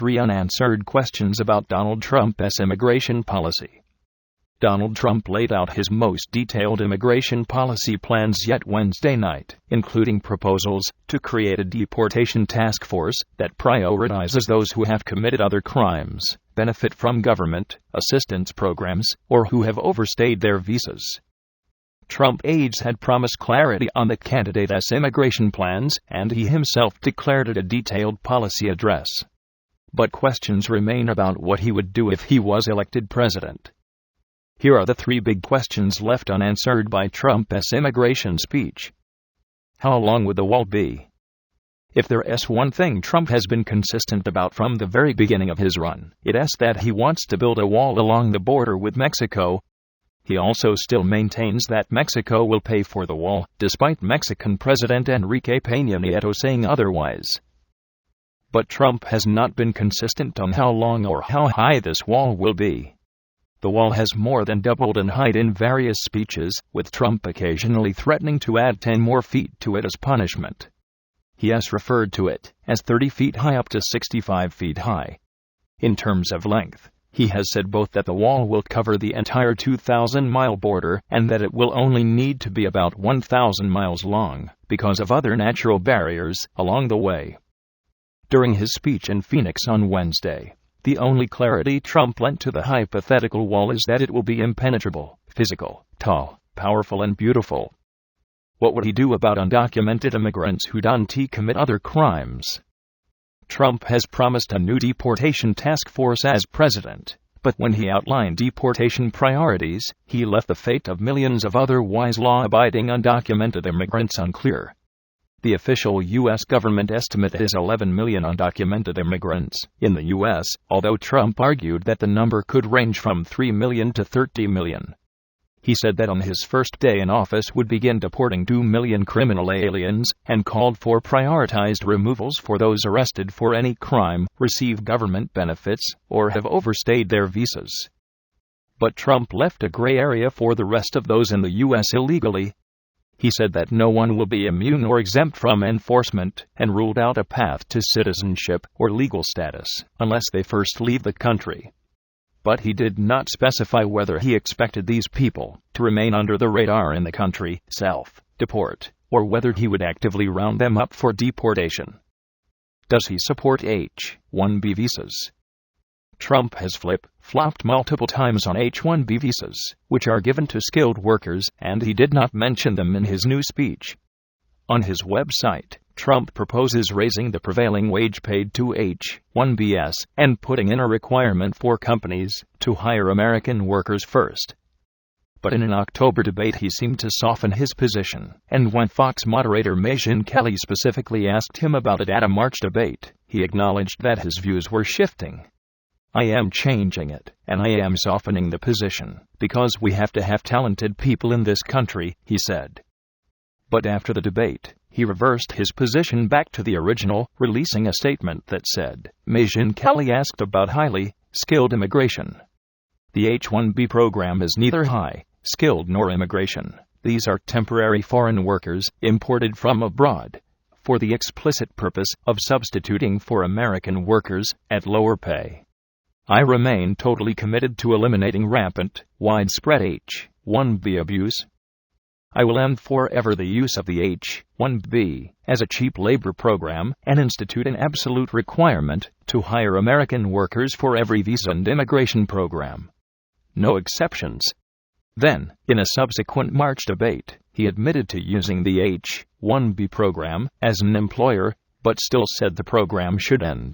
3 unanswered questions about Donald Trump's immigration policy. Donald Trump laid out his most detailed immigration policy plans yet Wednesday night, including proposals to create a deportation task force that prioritizes those who have committed other crimes, benefit from government assistance programs, or who have overstayed their visas. Trump aides had promised clarity on the candidate's immigration plans, and he himself declared it a detailed policy address. But questions remain about what he would do if he was elected president. Here are the 3 big questions left unanswered by Trump's immigration speech. How long would the wall be? If there's one thing Trump has been consistent about from the very beginning of his run, it's that he wants to build a wall along the border with Mexico. He also still maintains that Mexico will pay for the wall, despite Mexican President Enrique Peña Nieto saying otherwise. But Trump has not been consistent on how long or how high this wall will be. The wall has more than doubled in height in various speeches, with Trump occasionally threatening to add 10 more feet to it as punishment. He has referred to it as 30 feet high up to 65 feet high. In terms of length, he has said both that the wall will cover the entire 2,000-mile border and that it will only need to be about 1,000 miles long because of other natural barriers along the way. During his speech in Phoenix on Wednesday, the only clarity Trump lent to the hypothetical wall is that it will be impenetrable, physical, tall, powerful and beautiful. What would he do about undocumented immigrants who don't commit other crimes? Trump has promised a new deportation task force as president, but when he outlined deportation priorities, he left the fate of millions of otherwise law-abiding undocumented immigrants unclear. The official U.S. government estimate is 11 million undocumented immigrants in the U.S., although Trump argued that the number could range from 3 million to 30 million. He said that on his first day in office would begin deporting 2 million criminal aliens and called for prioritized removals for those arrested for any crime, receive government benefits, or have overstayed their visas. But Trump left a gray area for the rest of those in the U.S. illegally. He said that no one will be immune or exempt from enforcement, and ruled out a path to citizenship or legal status unless they first leave the country. But he did not specify whether he expected these people to remain under the radar in the country, self-deport, or whether he would actively round them up for deportation. Does he support H-1B visas? Trump has flip-flopped multiple times on H-1B visas, which are given to skilled workers, and he did not mention them in his new speech. On his website, Trump proposes raising the prevailing wage paid to H-1Bs and putting in a requirement for companies to hire American workers first. But in an October debate he seemed to soften his position, and when Fox moderator Megyn Kelly specifically asked him about it at a March debate, he acknowledged that his views were shifting. I am changing it, and I am softening the position, because we have to have talented people in this country, he said. But after the debate, he reversed his position back to the original, releasing a statement that said, Megyn Kelly asked about highly skilled immigration. The H-1B program is neither high-skilled nor immigration. These are temporary foreign workers imported from abroad, for the explicit purpose of substituting for American workers at lower pay. I remain totally committed to eliminating rampant, widespread H-1B abuse. I will end forever the use of the H-1B as a cheap labor program and institute an absolute requirement to hire American workers for every visa and immigration program. No exceptions. Then, in a subsequent March debate, he admitted to using the H-1B program as an employer, but still said the program should end.